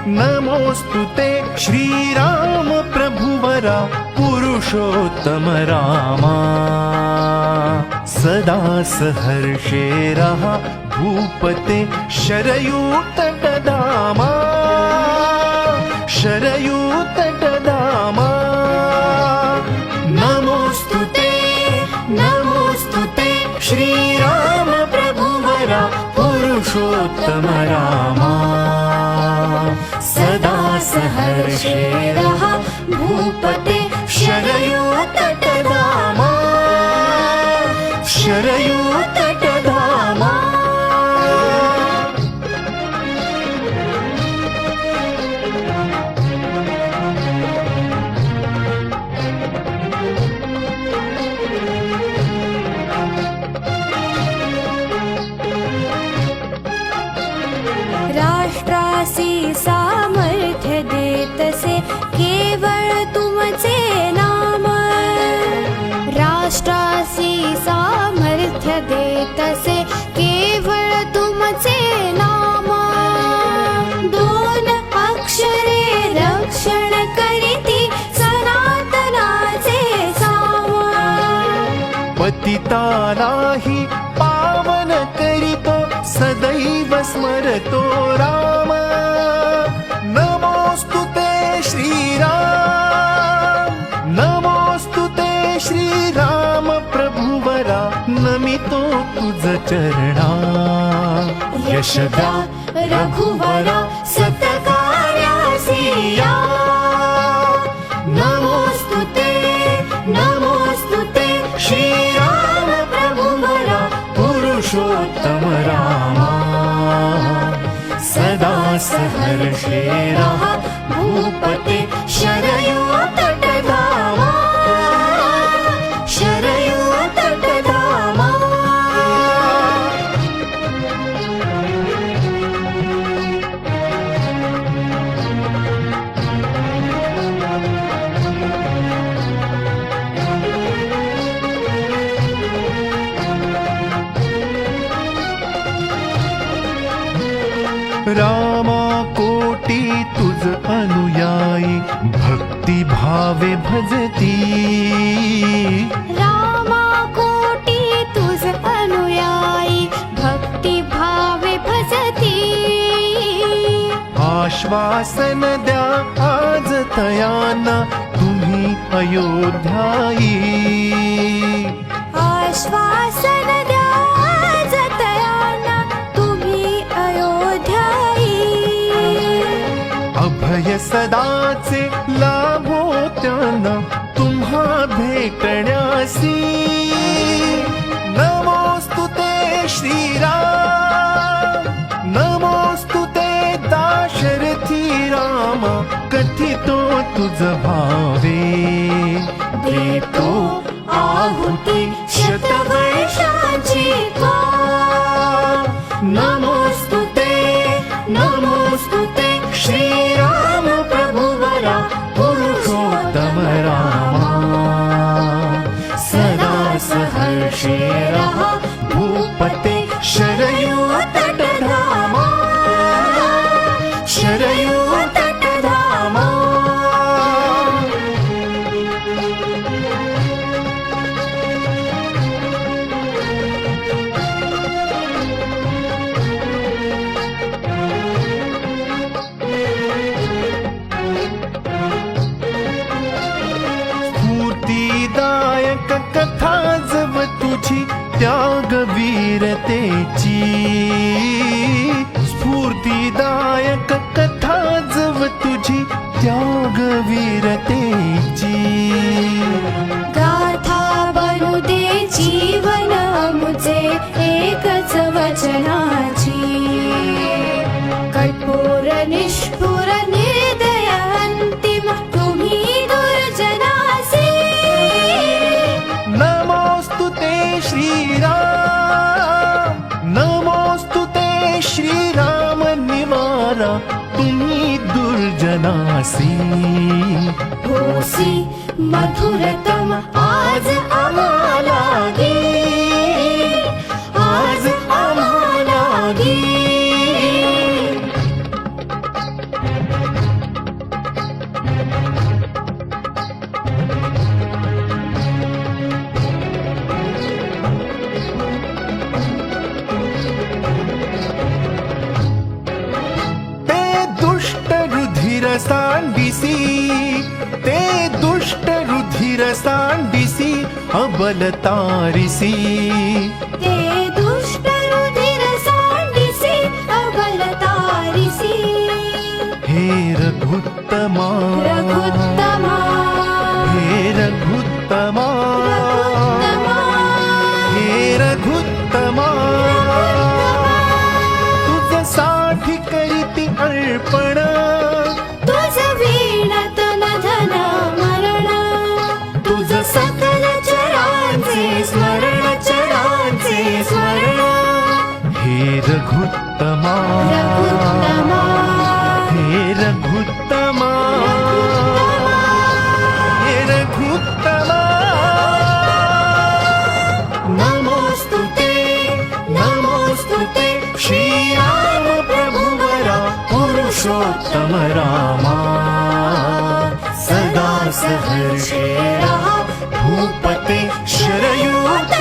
नमोस्तुते श्रीराम प्रभुवरा पुरुषोत्तम रामा सदा सहर्षे रहा भूपते शरयूतटधामा शरयूतटधामा नमोस्तुते नमोस्तुते श्रीराम प्रभुवरा पुरुषोत्तम रामा सदा सहर्षे रहा भूपते शरयूतटधामा शरयूतटधामा राष्ट्रासी सामर्थ्य देतसे केवळ तुमचे नाम राष्ट्रासी सामर्थ्य देतसे केवळ तुमचे नाम दोन अक्षरे रक्षण करीती सनातनाचे साम पतितानाही पावन करितो सदैव स्मरतो राम नमोस्तुते श्रीराम नमोस्तुते श्रीराम प्रभुवरा नमितो तुझ चरणा यश द्या रघुवरा सतकार्यासी या नमोस्तुते नमोस्तुते श्रीराम प्रभुवरा पुरुषोत्तम रामा सदा सहर्षे रहा भूपते शरयूतटधामा शरयूतटधामा रामा कोटी तुझ अनुयायी भक्ती भावे भजती रामा कोटी तुझ अनुयायी भक्ती भावे भजती आश्वासन द्या आज तयाना तुम्ही अयोध्यायी आश्वासन द्या आज तयाना तुम्ही अयोध्यायी अभय सदाचे लाभो त्यांना तुम्हा भेटण्यासी नमोस्तुते श्रीराम नमोस्तुते दाशरथी राम कथितो तुझ भावे देतो आहुती शतवर्षाची का नमोस्तुते नमोस्तुते श्रीराम प्रभुवरा पुरुषोत्तम रामा सदा सहर्षे रहा भूपते शरयूतटधामा शरयूतटधामा स्फूर्तिदायक कथा जव तुझी त्यागवीरतेची स्फूर्तिदायक कथा जव तुझी त्यागवीरतेची गाथा बनू दे जीवन मुझे एकच वचनाची कठोर निष्ठुर निर्दय अंतिम तुम्ही दुर्जनासी नमोस्तुते श्रीराम नमोस्तुते श्रीराम निवारा तुम्ही दुर्जनासी होसी मधुरतम आज आम्हाला गे आज आम्हाला गे सांडिसी ते दुष्ट रुधिर सांडिसी अबल तारिसी ते दुष्ट रुधिर सांडिसी अबल तारिसी हे रघुत्तमा रघुत्तमा हे रघुत्तमा हे रघुत्तमा तुझसाठी करीती अर्पण तुझ वीणतन धन मरण तुझ सकल चरांचे स्मरण चरांचे स्मरण हे रघुत्तमा रघुत्तमा हे रघुत्तमा हे रघुत्तमा नमोस्तुते श्रीराम प्रभुवरा पुरुषोत्तम रामा सदा सहर्षे रहा भूपते शरयूत